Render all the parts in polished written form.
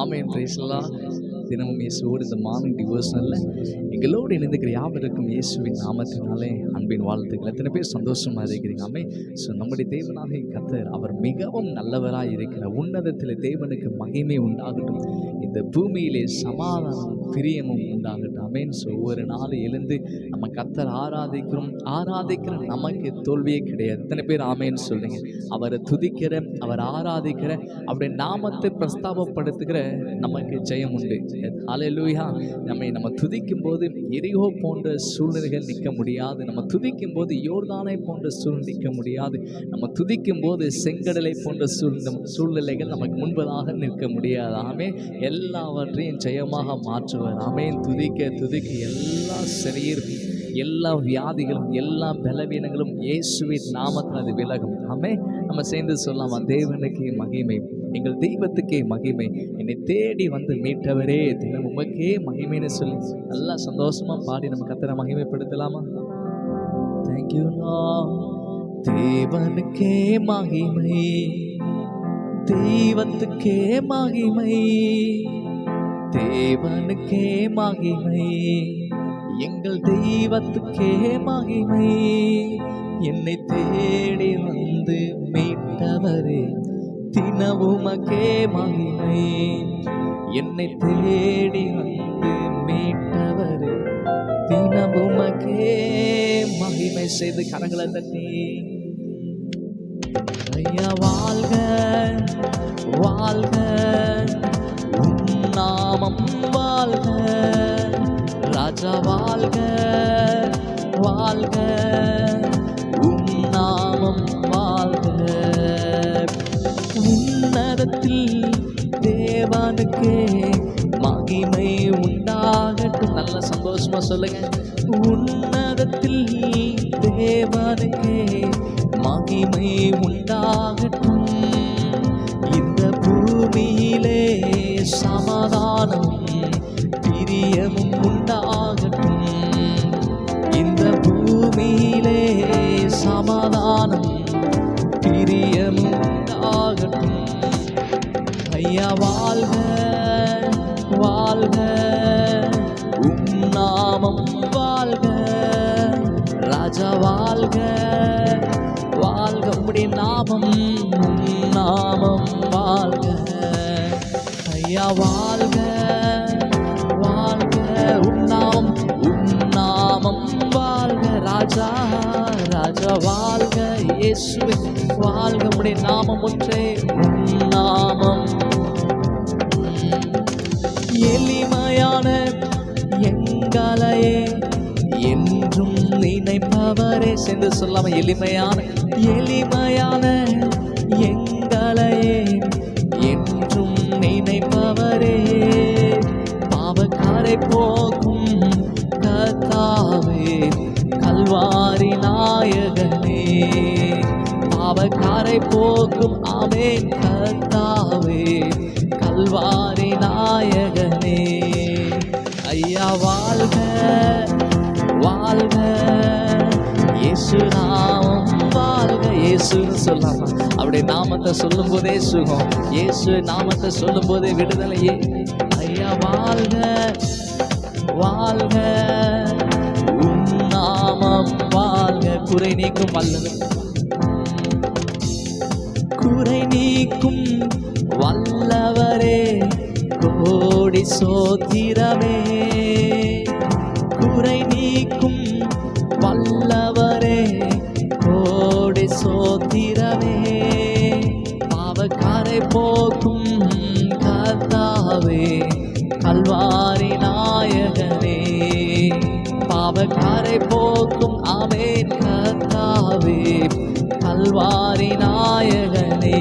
Amen. Praise the Lord. தினமும் இயேசுவோடு இந்த மார்னிங் டிவோஷனல்ல எங்களோடு இணைந்துக்கிற யாவருக்கும் இயேசுவின் நாமத்தினாலே அன்பின் வாழ்த்துக்கள். எத்தனை பேர் சந்தோஷமாக இருக்கிறீங்க? ஆமென். ஸோ நம்முடைய தேவனாகிய கர்த்தர் அவர் மிகவும் நல்லவராக இருக்கிறார். உன்னதத்தில் தேவனுக்கு மகிமை உண்டாகட்டும், இந்த பூமியிலே சமாதானம் பிரியமும் உண்டாகட்டும். ஆமென். ஸோ ஒவ்வொரு நாள் எழுந்து நம்ம கர்த்தர் ஆராதிக்கிற நமக்கு தோல்வியே கிடையாது. எத்தனை பேர் ஆமென்னு சொல்லுங்க? அவரை துதிக்கிற, அவர் ஆராதிக்கிற, அவருடைய நாமத்தை பிரஸ்தாபப்படுத்துகிற நமக்கு ஜெயம் உண்டு. ஹல்லேலூயா. நம்ம துதிக்கும் போது எரிகோ போன்ற சூழ்நிலைகள் நிற்க முடியாது. நம்ம துதிக்கும் போது யோர்தானை போன்ற சூழ்நிலை நிற்க முடியாது. நம்ம துதிக்கும் போது செங்கடலை போன்ற சூழ்நிலைகள் நமக்கு முன்பதாக நிற்க முடியாது. ஆமென். எல்லாவற்றையும் ஜெயமாக மாற்றுவார். ஆமென். துதிக்க துதிக்க எல்லா சரீரம், எல்லா வியாதிகளும், எல்லா பலவீனங்களும் இயேசுவின் நாமத்தில் அது விலகும். ஆமென். நம்ம சேர்ந்து சொல்லலாமா? தேவனுக்கே மகிமை, எங்கள் தெய்வத்துக்கே மகிமை, என்னை தேடி வந்து மீட்டவரே தினம் உமக்கே மகிமைன்னு சொல்லி நல்லா சந்தோஷமா பாடி நம்ம கர்த்தரை மகிமைப்படுத்தலாமா? Thank you Lord. தேவனுக்கே மகிமை, தெய்வத்துக்கே மகிமை, தேவனுக்கே மகிமை, எங்கள் தெய்வத்துக்கே மகிமை, என்னை தேடி வந்து மீட்டவரே தினவுமக்கே மகிமை, என்னை தேடி வந்து மீட்டவரே தினவுமக்கே மகிமை. செய்து கரங்களை தட்டி ஐயா வாழ்க வாழ்க, உம் நாமம் வாழ்க, ராஜா வாழ்க வாழ்க, உம் நாமம் வாழ்க. உன்னதத்தில் தேவனுக்கே மகிமை உண்டாகட்டும். நல்ல சந்தோஷமா சொல்லுங்க. உன்னதத்தில் தேவனுக்கே மகிமை உண்டாகட்டும், இந்த பூமியிலே சமாதானம் பிரியமும் உண்டாகட்டும், இந்த பூமியிலே சமாதானம் பிரியமும் உண்டாகட்டும். ஐயா வாழ்க வாழ்க, உம் நாமம் வாழ்க, ராஜா வாழ்க வாழ்க, உம்முடைய நாமம் உம் நாமம் வாழ்க. ஐயா வாழ்க வாழ்க, உம் நாமம் வாழ்க, ராஜா ராஜா வாழ்க, இயேசுவே வாழ்க, உம்முடைய நாமம் ஒன்றே உம் நாமம். எளிமையான எங்களையே என்றும் நினைப்பவரே. சென்று சொல்லாம எளிமையான எங்களையே என்றும் நினைப்பவரே, பாவக்காரை போக்கும் கர்த்தாவே கல்வாரி நாயகனே, பாவக்காரை போக்கும் ஆமென் கர்த்தாவே கல்வாரி நாயகனே. ஐயா வாழ்க வாழ்க, இயேசு நாமம் வாழ்க. இயேசுன்னு சொல்லாமா? அவருடைய நாமத்தை சொல்லும் போதே சுகம், இயேசு நாமத்தை சொல்லும் போதே விடுதலையே. ஐயா வாழ்க வாழ்க, உம் நாமம் வாழ்க. குறை நீக்கும் வல்லவர், குறை நீக்கும் வல்லவரே கோடி சோத்திரமே, குறை நீக்கும் வல்லவரே கோடி சோத்திரமே, பாவக்காரை போக்கும் கர்த்தாவே கல்வாரி நாயகனே, பாவக்காரை போக்கும் ஆமென் கர்த்தாவே கல்வாரி நாயகனே.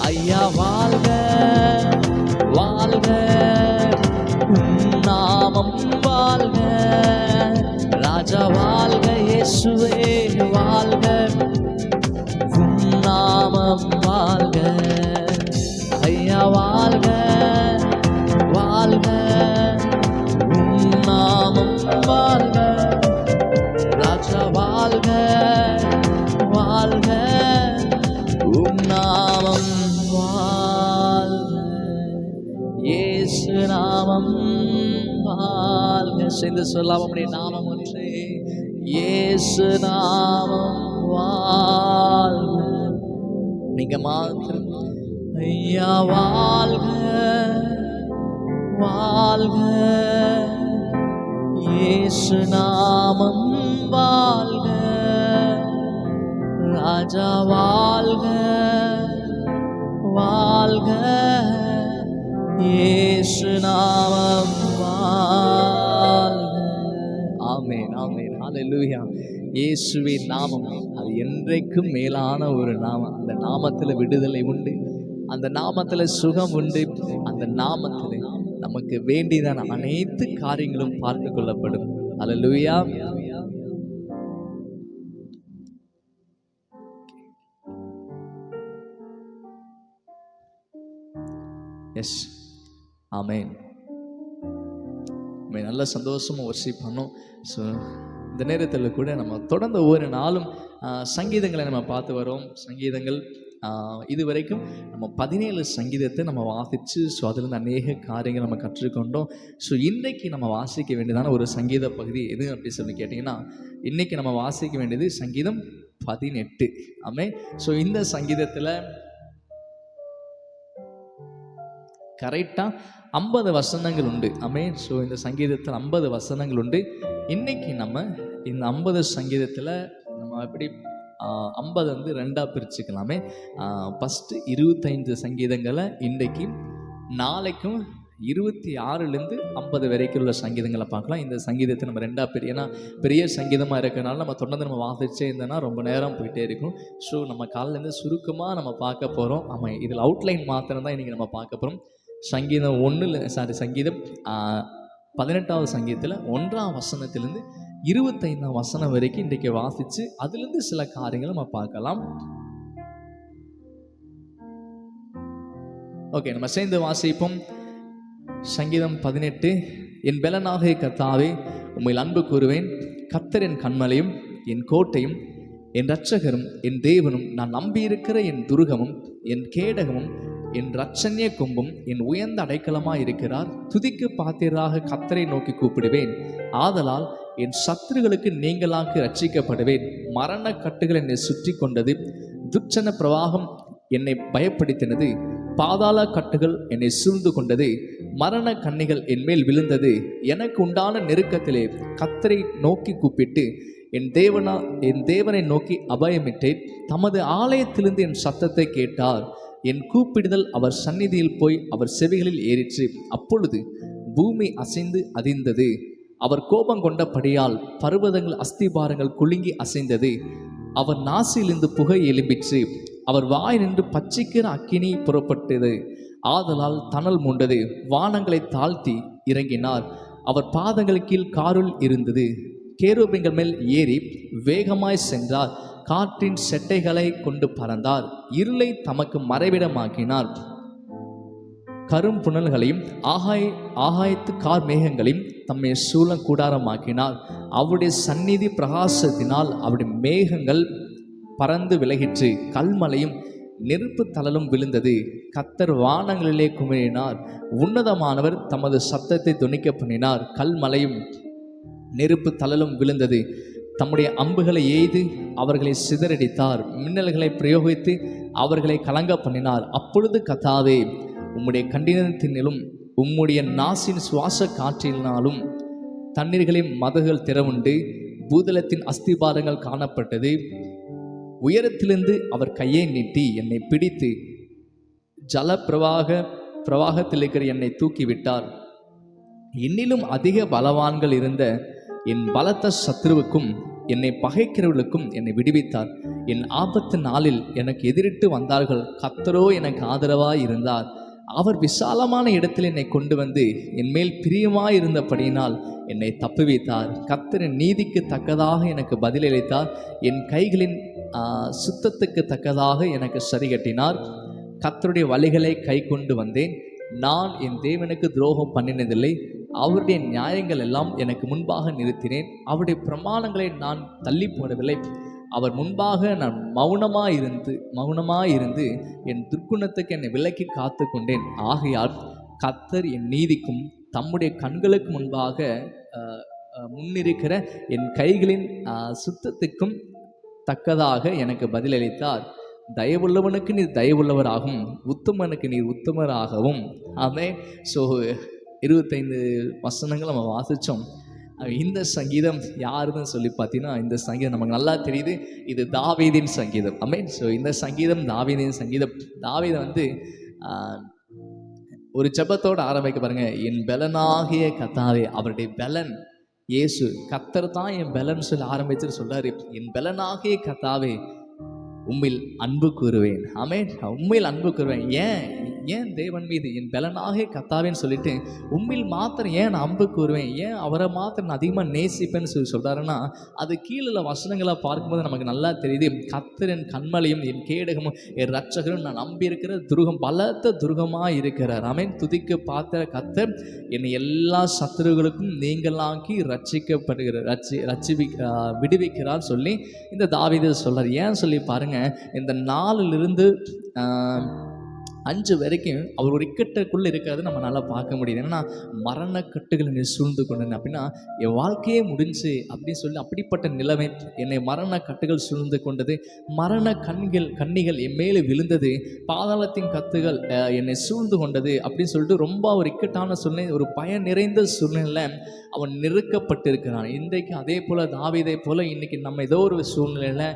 ஐயா வாழ்க வாழ்க, உம் நாமம் வாழ்க, ராஜா வாழ்க, இயேசுவே வாழ்க, உம் நாமம் வாழ்க. ஐயா வாழ்க வாழ்க, உம் நாமம் வாழ்க, ராஜா வாழ்க வாழ்க, உம் நாமம் நாமம் வாழ்க. சேர்ந்து சொல்லாம் உம்முடைய நாமம் ஒன்றே, இயேசு நாமம் வாழ்க. நீங்க மாத்திரம் ஐயா வாழ்க வாழ்க, இயேசு நாமம் வாழ்க. ராஜா வாழ்க வாழ்க, இயேசு நாமம் வாழ்க. ஆமென் ஆமென் ஹல்லேலூயா. இயேசுவின் நாமம் அது என்றைக்கும் மேலான ஒரு நாமம். அந்த நாமத்தில் விடுதலை உண்டு, அந்த நாமத்தில் சுகம் உண்டு, அந்த நாமத்தில் நமக்கு வேண்டியதான அனைத்து காரியங்களும் பார்த்து கொள்ளப்படும். ஹல்லேலூயா. Yes amen. நல்ல சந்தோஷமாக வர்ஷிப் பண்ணோம். ஸோ இந்த நேரத்தில் கூட நம்ம தொடர்ந்து ஒவ்வொரு நாளும் சங்கீதங்களை நம்ம பார்த்து வரோம். சங்கீதங்கள் இதுவரைக்கும் நம்ம 17 சங்கீதத்தை நம்ம வாசித்து, ஸோ அதுலேருந்து அநேக காரியங்கள் நம்ம கற்றுக்கொண்டோம். ஸோ இன்றைக்கு நம்ம வாசிக்க வேண்டியதான ஒரு சங்கீத பகுதி எது அப்படின்னு சொல்லி கேட்டிங்கன்னா, இன்றைக்கி நம்ம வாசிக்க வேண்டியது சங்கீதம் 18. ஆமென். ஸோ இந்த சங்கீதத்தில் கரெக்டாக 50 வசனங்கள் உண்டு. ஆமென். ஸோ இந்த சங்கீதத்தில் 50 வசனங்கள் உண்டு. இன்றைக்கி நம்ம இந்த 50 சங்கீதத்தில் நம்ம எப்படி 50 வந்து 2ஆக பிரிச்சுக்கலாமே. ஃபஸ்ட்டு 25 சங்கீதங்களை இன்றைக்கும் நாளைக்கும் 26லேருந்து 50 வரைக்கும் உள்ள சங்கீதங்களை பார்க்கலாம். இந்த சங்கீதத்தை நம்ம 2ஆக ஏன்னா பெரிய சங்கீதமாக இருக்கிறனால நம்ம தொடர்ந்து நம்ம வாசிச்சே இருந்தோன்னா ரொம்ப நேரம் போயிட்டே இருக்கும். ஸோ நம்ம காலையிலேருந்து சுருக்கமாக நம்ம பார்க்க போகிறோம். ஆமாம், இதில் அவுட்லைன் மாத்திரம் தான் இன்றைக்கி நம்ம பார்க்க போகிறோம். சங்கீதம் 18வது சங்கீதத்தில் 1ஆம் வசனத்திலேருந்து 25ஆம் வசனம் வரைக்கும் இன்றைக்கி வாசித்து அதுலேருந்து சில காரியங்களை நம்ம பார்க்கலாம். ஓகே, நம்ம சேர்ந்து வாசிப்போம். சங்கீதம் 18. என் பெலனாகிய கர்த்தாவே உம்மில் அன்பு கூறுவேன். கர்த்தர் என் கன்மலையும் என் கோட்டையும் என் இரட்சகரும் என் தேவனும், நான் நம்பியிருக்கிற என் துருகமும் என் கேடகமும் என் இரட்சண்ய கொம்பும் என் உயர்ந்த அடைக்கலமாய் இருக்கிறார். துதிக்கு பாத்திரராக கர்த்தரை நோக்கி கூப்பிடுவேன். ஆதலால் என் சத்துருகளுக்கு நீங்களாக ரட்சிக்கப்படுவேன். மரண கட்டுகள் என்னை சுற்றி கொண்டது, துச்சன பிரவாகம் என்னை பயப்படுத்தினது, பாதாள கட்டுகள் என்னை சூழ்ந்து கொண்டது, மரண கண்ணிகள் என்மேல் விழுந்தது. எனக்கு உண்டான நெருக்கத்திலே கர்த்தரை நோக்கி கூப்பிட்டு என் தேவனை நோக்கி அபயமிட்டேன். தமது ஆலயத்திலிருந்து என் சத்தத்தை கேட்டார். என் கூப்பிடுதல் அவர் சந்நிதியில் போய் அவர் செவிகளில் ஏறிற்று. அப்பொழுது பூமி அசைந்து அதிர்ந்தது. அவர் கோபம் கொண்டபடியால் பர்வதங்கள் அஸ்திபாரங்கள் குலுங்கி அசைந்தது. அவர் நாசியிலிருந்து புகை எழும்பிற்று. அவர் வாய் நின்று பச்சிக்கிற அக்கினி புறப்பட்டது. ஆதலால் தணல் மூண்டது. வானங்களை தாழ்த்தி இறங்கினார். அவர் பாதங்கள் கீழ் காருள் இருந்தது. கேருபீன்கள் மேல் ஏறி வேகமாய் சென்றார். காற்றின் செட்டைகளை கொண்டு பறந்தார். இருளை தமக்கு மறைவிடமாக்கினார். கரும்புணல்களையும் ஆகாயத்து கார் மேகங்களையும் தம்மை சூழ கூடாரமாக்கினார். அவருடைய சந்நிதி பிரகாசத்தினால் அவருடைய மேகங்கள் பறந்து விலகிற்று. கல்மலையும் நெருப்பு தளலும் விழுந்தது. கர்த்தர் வானங்களிலே குமிழினார். உன்னதமானவர் தமது சத்தத்தை துணிக்க பண்ணினார். கல்மலையும் நெருப்பு தளலும் விழுந்தது. தம்முடைய அம்புகளை எய்து அவர்களை சிதறடித்தார். மின்னல்களை பிரயோகித்து அவர்களை கலங்க பண்ணினார். அப்பொழுது கர்த்தாவே, உம்முடைய கண்டினத்தினிலும் உம்முடைய நாசின் சுவாச காற்றினாலும் தண்ணீர்களின் மதகுகள் திறவுண்டு பூதலத்தின் அஸ்திபாரங்கள் காணப்பட்டது. உயரத்திலிருந்து அவர் கையை நீட்டி என்னை பிடித்து ஜல பிரவாகத்தில் இருக்கிற என்னை தூக்கிவிட்டார். இன்னிலும் அதிக பலவான்கள் இருந்த என் பலத்த சத்ருவுக்கும் என்னை பகைக்கிறவர்களுக்கும் என்னை விடுவித்தார். என் ஆபத்து நாளில் எனக்கு எதிரிட்டு வந்தார்கள். கர்த்தரோ எனக்கு ஆதரவாய் இருந்தார். அவர் விசாலமான இடத்தில் என்னை கொண்டு வந்து என் மேல் பிரியமாய் இருந்தபடியினால் என்னை தப்புவித்தார். கர்த்தரின் நீதிக்கு தக்கதாக எனக்கு பதிலளித்தார். என் கைகளின் சுத்தத்துக்கு தக்கதாக எனக்கு சரிகட்டினார். கர்த்தருடைய வழிகளை கை கொண்டு வந்தேன். நான் என் தேவனுக்கு துரோகம் பண்ணினதில்லை. அவருடைய நியாயங்கள் எல்லாம் எனக்கு முன்பாக நிறுத்தினேன். அவருடைய பிரமாணங்களை நான் தள்ளி போடவில்லை. அவர் முன்பாக நான் மௌனமாயிருந்து என் துர்க்குணத்துக்கு என்னை விலக்கி காத்து கொண்டேன். ஆகையால் கர்த்தர் என் நீதிக்கும் தம்முடைய கண்களுக்கு முன்பாக முன்னிருக்கிற என் கைகளின் சுத்தத்துக்கும் தக்கதாக எனக்கு பதிலளித்தார். தயவுள்ளவனுக்கு நீர் தயவுள்ளவராகவும் உத்தமனுக்கு நீர் உத்தமராகவும். ஆமென். ஸோ 25 வசனங்கள் நம்ம வாசித்தோம். இந்த சங்கீதம் யாருன்னு சொல்லி பார்த்தீங்கன்னா, இந்த சங்கீதம் நமக்கு நல்லா தெரியுது, இது தாவீதின் சங்கீதம். ஆமென். ஸோ இந்த சங்கீதம் தாவீதின் சங்கீதம். தாவீது வந்து ஒரு ஜெபத்தோடு ஆரம்பிக்க பாருங்க. என் பெலனாகிய கர்த்தாவே, அவருடைய பெலன் இயேசு, கர்த்தர் தான் என் பெலன் சொல்லி ஆரம்பிச்சுட்டு சொல்றாரு, என் பெலனாகிய கர்த்தாவே உம்மில் அன்பு கூறுவேன். ஆமென். உம்மில் அன்பு கூறுவேன். ஏன் தேவன் மீது என் பெலனாக கர்த்தாவேன்னு சொல்லிட்டு உம்மில் மாத்திரம் ஏன் நான் அன்பு கூறுவேன், ஏன் அவரை மாத்திரம் நான் அதிகமாக நேசிப்பேன்னு சொல்லி சொல்கிறாருன்னா, அது கீழே வசனங்களை பார்க்கும்போது நமக்கு நல்லா தெரியுது. கர்த்தர் என் கண்மலையும் என் கேடகமும் என் ரட்சகரும் நான் நம்பி இருக்கிற துருகம், பலத்த துருகமாக இருக்கிறார். ஆமென். துதிக்க பார்த்த கர்த்தர் என்னை எல்லா சத்துருகளுக்கும் நீங்களாக்கி விடுவிக்கிறார் சொல்லி இந்த தாவீது சொல்றார். ஏன் சொல்லி பாருங்க, இந்த 4லிருந்து 5 வரைக்கும் அவர் ஒரு இக்கட்டுக்குள்ளே இருக்கிறது நம்ம நல்லா பார்க்க முடியுது. என்னன்னா, மரணக்கட்டுகள் என்னை சூழ்ந்து கொண்டேன் அப்படின்னா, என் வாழ்க்கையே முடிஞ்சு அப்படின்னு சொல்லி அப்படிப்பட்ட நிலைமை, என்னை மரணக்கட்டுகள் சூழ்ந்து கொண்டது, மரண கண்ணிகள் என் மேலே விழுந்தது, பாதாளத்தின் கத்துகள் என்னை சூழ்ந்து கொண்டது அப்படின்னு சொல்லிட்டு ரொம்ப ஒரு இக்கட்டான சூழ்நிலை, ஒரு பயம் நிறைந்த சூழ்நிலையில் அவன் நெருக்கப்பட்டிருக்கிறான். இன்றைக்கு அதே போல் தாவீதை போல் இன்றைக்கி நம்ம ஏதோ ஒரு சூழ்நிலையில்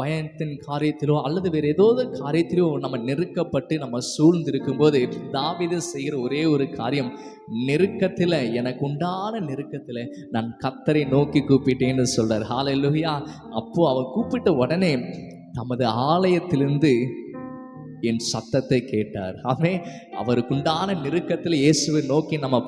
பயத்தின் காரியத்திலோ அல்லது வேறு ஏதோ ஒரு காரியத்திலோ நம்ம நெருக்கப்பட்டு நம்ம சூழ்ந்து இருக்கும்போது தாவீது செய்கிற ஒரே ஒரு காரியம், நெருக்கத்தில், எனக்கு உண்டான நெருக்கத்தில் நான் கர்த்தரை நோக்கி கூப்பிட்டேன்னு சொல்றார். ஹல்லேலூயா. அப்போ அவர் கூப்பிட்ட உடனே தமது ஆலயத்திலிருந்து என் சத்தத்தை கேட்டார். ஆமென். அவருக்குண்டான நெருக்கத்தில் இயேசுவை நோக்கி நம்ம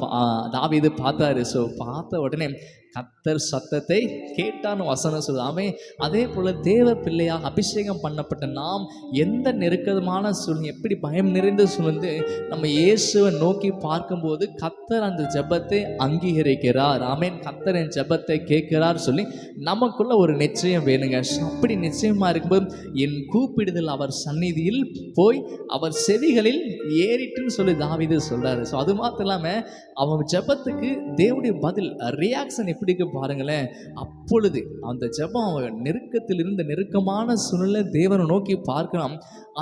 தாவீது பார்த்தாரு. ஸோ பார்த்த உடனே கர்த்தர் சத்தத்தை கேட்டான்னு வசனம் சொல்லுது. ஆமென். அதே போல் தேவ பிள்ளையாக அபிஷேகம் பண்ணப்பட்ட நாம் எந்த நெருக்கமான சூழ்நிலை, எப்படி பயம் நிறைந்த சூழ்ந்து நம்ம இயேசுவை நோக்கி பார்க்கும்போது கர்த்தர் அந்த ஜெபத்தை அங்கீகரிக்கிறார். ஆமென். கர்த்தர் என் ஜெபத்தை கேட்கிறார் சொல்லி நமக்குள்ள ஒரு நிச்சயம் வேணுங்க. அப்படி நிச்சயமாக இருக்கும்போது என் கூப்பிடுதல் அவர் சந்நிதியில் போய் அவர் செவிகளில் ஏறிட்டுன்னு சொல்லி தாவீது சொல்றாரு. ஸோ அது மாத்திரம் இல்லாமல் அவன் ஜெபத்துக்கு தேவனுடைய பதில், ரியாக்ஷன் எப்படிக்கு பாருங்களேன். அப்பொழுது அந்த ஜெபம் அவன் நெருக்கத்தில் இருந்த நெருக்கமான சூழ்நிலை தேவனை நோக்கி பார்க்கலாம்.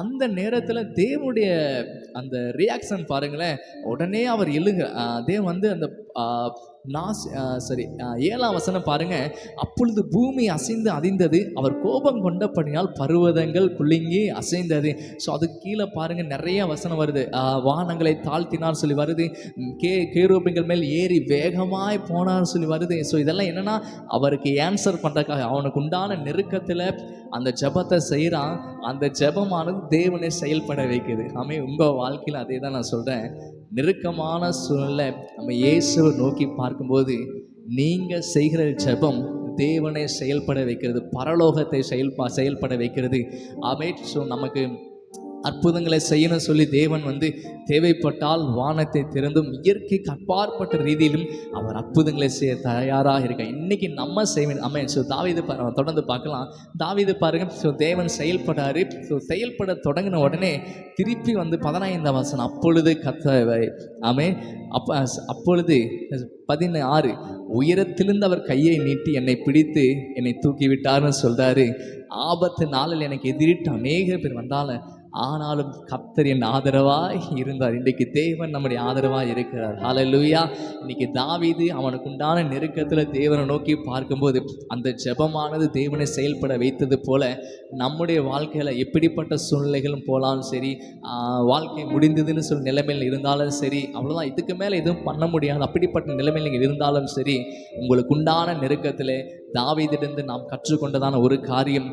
அந்த நேரத்தில் தேவனுடைய அந்த ரியாக்ஷன் பாருங்களேன். உடனே அவர் எழுங்க தேவன் வந்து அந்த 7ஆம் வசனம் பாருங்க. அப்பொழுது பூமி அசைந்து அதிர்ந்தது, அவர் கோபம் கொண்டபடியால் பர்வதங்கள் குலுங்கி அசைந்தது. ஸோ அதுக்கு கீழே பாருங்க நிறைய வசனம் வருது. வானங்களை தாழ்த்தினார் சொல்லி வருது, கேருபீன்கள் மேல் ஏறி வேகமாய் போனார் சொல்லி வருது. ஸோ இதெல்லாம் என்னன்னா, அவருக்கு ஆன்சர் பண்ணுறதுக்காக அவனுக்கு உண்டான நெருக்கத்தில் அந்த ஜெபத்தை செய்கிறான். அந்த ஜெபமானது தேவனை செயல்பட வைக்குது. ஆமென். உங்கள் வாழ்க்கையில் அதே தான் நான் சொல்கிறேன். நெருக்கமான சூழ்நிலை நம்ம இயேசுவை நோக்கி பார்க்கும்போது நீங்கள் செய்கிற ஜெபம் தேவனை செயல்பட வைக்கிறது, பரலோகத்தை செயல்பட வைக்கிறது. ஆமென். ஸோ நமக்கு அற்புதங்களை செய்யணும் சொல்லி தேவன் வந்து தேவைப்பட்டால் வானத்தை திறந்தும் இயற்கைக்கு அப்பாற்பட்ட ரீதியிலும் அவர் அற்புதங்களை செய்ய தயாராக இருக்கார். இன்னைக்கு நம்ம செய்வேன். ஆமென். ஸோ தாவீது தொடர்ந்து பார்க்கலாம். தாவீது பாருங்க. ஸோ தேவன் செயல்படாரு. ஸோ செயல்பட தொடங்கின உடனே திருப்பி வந்து 15ஆம் வசனம், அப்பொழுது கர்த்தர் ஆமென். அப்பொழுது 16, உயரத்திலிருந்து அவர் கையை நீட்டி என்னை பிடித்து என்னை தூக்கி விட்டார்னு சொல்றாரு. ஆபத்து நாளில் எனக்கு எதிரிட்டு அநேக பேர் வந்தாலும் ஆனாலும் கர்த்தர் என் ஆதரவாய் இருந்தார். இன்றைக்கு தேவன் நம்முடைய ஆதரவாய் இருக்கிறார். ஹல்லேலூயா. இன்னைக்கு தாவீது அவனுக்கு உண்டான நெருக்கத்தில் தேவனை நோக்கி பார்க்கும்போது அந்த ஜெபமானது தேவனை செயல்பட வைத்தது போல நம்முடைய வாழ்க்கையில் எப்படிப்பட்ட சூழ்நிலைகளும் போலாலும் சரி, வாழ்க்கை முடிந்ததுன்னு சொல்லி நிலைமையில் இருந்தாலும் சரி, அவ்வளோதான், இதுக்கு மேலே எதுவும் பண்ண முடியாது, அப்படிப்பட்ட நிலைமையில் நீங்கள் இருந்தாலும் சரி, உங்களுக்கு உண்டான நெருக்கத்தில் தாவீதிலிருந்து நாம் கற்றுக்கொண்டதான ஒரு காரியம்,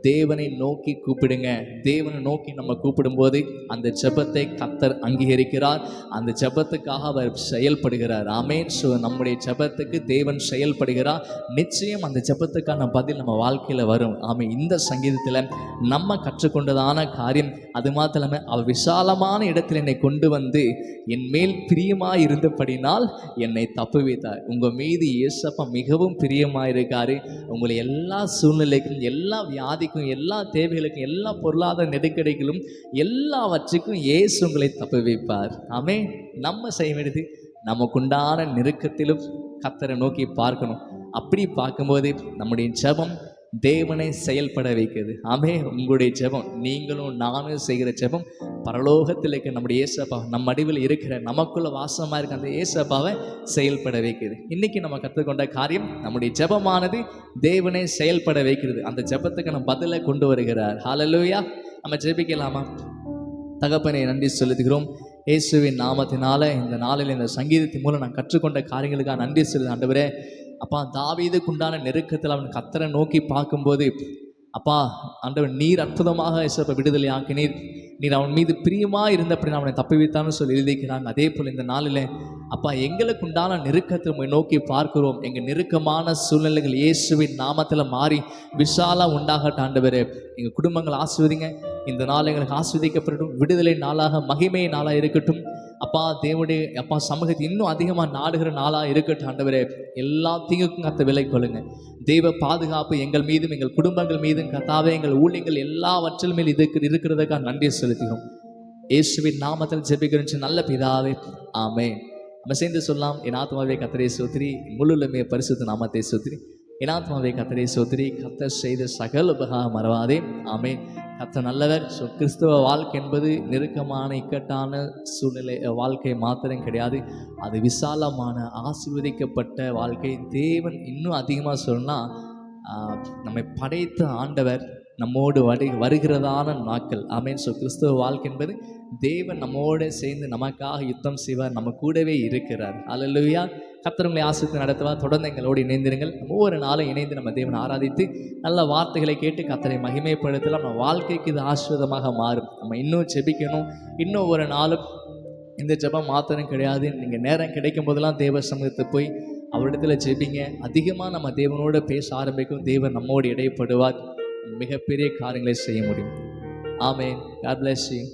தேவனை நோக்கி கூப்பிடுங்க. தேவனை நோக்கி நம்ம கூப்பிடும்போது அந்த ஜெபத்தை கர்த்தர் அங்கீகரிக்கிறார். அந்த ஜெபத்துக்காக அவர் செயல்படுகிறார். ஆமென். ஸோ நம்முடைய ஜெபத்துக்கு தேவன் செயல்படுகிறார். நிச்சயம் அந்த ஜெபத்துக்கான பதில் நம்ம வாழ்க்கையில் வரும். ஆமென். இந்த சங்கீதத்தில் நம்ம கற்றுக்கொண்டதான காரியம் அது மாத்திரம் இல்லாமல், அவர் விசாலமான இடத்தில் என்னை கொண்டு வந்து என் மேல் பிரியமாக இருந்தபடினால் என்னை தப்புவித்தார். உங்கள் மீது இயேசப்பா மிகவும் பிரியமாக இருக்காரு. உங்களை எல்லா சூழ்நிலைக்கும், எல்லா வியாதிக்கும், எல்லா தேவைகளுக்கும், எல்லா பொருளாதார நெருக்கடிகளும் எல்லாவற்றுக்கும் இயேசு உங்களை தப்புவிப்பார். ஆமென். நம்ம செய்ய வேண்டியது நமக்குண்டான நெருக்கத்திலும் கர்த்தரை நோக்கி பார்க்கணும். அப்படி பார்க்கும்போது நம்முடைய ஜெபம் தேவனை செயல்பட வைக்கிறது. ஆமே, உங்களுடைய ஜெபம், நீங்களும் நானும் செய்கிற ஜெபம் பரலோகத்தில் இருக்க நம்முடைய ஏசப்பா, நம் அடிவில் இருக்கிற நமக்குள்ள வாசமாக இருக்க அந்த ஏசப்பாவை செயல்பட வைக்கிறது. இன்னைக்கு நம்ம கற்றுக்கொண்ட காரியம், நம்முடைய ஜெபமானது தேவனை செயல்பட வைக்கிறது. அந்த ஜெபத்துக்கு நம்ம பதிலை கொண்டு வருகிறார். ஹல்லேலூயா. நம்ம ஜெபிக்கலாமா? தகப்பனே, நன்றி செலுத்துகிறோம். இயேசுவின் நாமத்தினால இந்த நாளில் இந்த சங்கீதத்தின் மூலம் நான் கற்றுக்கொண்ட காரியங்களுக்காக நன்றி செலுத்து ஆண்டவரே. அப்பா, தாவீதுக்குண்டான நெருக்கத்தில் அவன் கர்த்தரை நோக்கி பார்க்கும்போது, அப்பா ஆண்டவர், நீர் அற்புதமாக இயேசுவை விடுதலை ஆக்கினீர். நீர் அவன் மீது பிரியமாக இருந்தபடி அவனை தப்பிவித்தான்னு சொல்லி எழுதிக்கிறாங்க. அதே போல் இந்த நாளில் அப்பா, எங்களுக்கு உண்டான நெருக்கத்தை நோக்கி பார்க்கிறோம். எங்கள் நெருக்கமான சூழ்நிலைகள் இயேசுவின் நாமத்தில் மாறி விசாலாக உண்டாகட்டும் ஆண்டவரே. எங்கள் குடும்பங்கள் ஆசீர்வதிங்க. இந்த நாள் எங்களுக்கு ஆசீர்வதிக்கப்படட்டும். விடுதலை நாளாக, மகிமை நாளாக இருக்கட்டும். அப்பா தேவனுடைய அப்பா சமூகத்தை இன்னும் அதிகமாக நாடுகிற நாளாக இருக்கட்டும் ஆண்டவரே. எல்லா தீங்குக்கும் கத்த விலை கொள்ளுங்க. தெய்வ பாதுகாப்பு எங்கள் மீதும் எங்கள் குடும்பங்கள் மீதும் கர்த்தாவே, எங்கள் ஊழியங்கள் எல்லாவற்றில் மேல் இருக்கிறதுக்காக நன்றி செலுத்துகிறோம். இயேசுவின் நாமத்தில் ஜெபிக்கிறோம் நல்ல பிதாவே, ஆமென். நம்ம சேர்ந்து சொல்லலாம். என் ஆத்மாவே கர்த்தரை ஸ்தோத்திரி, முழுமே பரிசுத்த நாமத்தை ஸ்தோத்திரி. என் ஆத்மாவே கர்த்தரை ஸ்தோத்திரி, கர்த்தர் செய்த சகல உபகாரம் மறவாதே. ஆமென். கர்த்தர் நல்லவர். கிறிஸ்தவ வாழ்க்கை என்பது நெருக்கமான இக்கட்டான சூழ்நிலை வாழ்க்கை மாத்திரம் கிடையாது. அது விசாலமான ஆசீர்வதிக்கப்பட்ட வாழ்க்கை. தேவன் இன்னும் அதிகமாக சொன்னால், நம்மை படைத்த ஆண்டவர் நம்மோடு வருகிறதான நாட்கள். ஆமென். கிறிஸ்தவ வாழ்க்கை என்பது தேவன் நம்மோடு சேர்ந்து நமக்காக யுத்தம் செய்வார், நம்ம கூடவே இருக்கிறார். அல்லேலூயா. கர்த்தர் உங்களை ஆசீர்வதித்து நடத்துவார். தொடர்ந்து எங்களோடு இணைந்திருங்கள். ஒவ்வொரு நாளும் இணைந்து நம்ம தேவனை ஆராதித்து நல்ல வார்த்தைகளை கேட்டு கர்த்தரை மகிமைப்படுத்தலாம். நம்ம வாழ்க்கைக்கு இது ஆசீர்வாதமாக மாறும். நம்ம இன்னும் ஜெபிக்கணும். இன்னும் ஒரு நாளும் இந்த ஜெபம் மாத்திரம் கிடையாது. நீங்கள் நேரம் கிடைக்கும் போதெல்லாம் தேவ சமூகத்தை போய் அவரிடத்துல ஜெபிங்க. அதிகமாக நம்ம தேவனோடு பேச ஆரம்பிக்கும். தேவன் நம்மோடு இடைப்படுவார். மிகப்பெரிய காரியங்களை செய்ய முடியும். ஆமென். God bless you.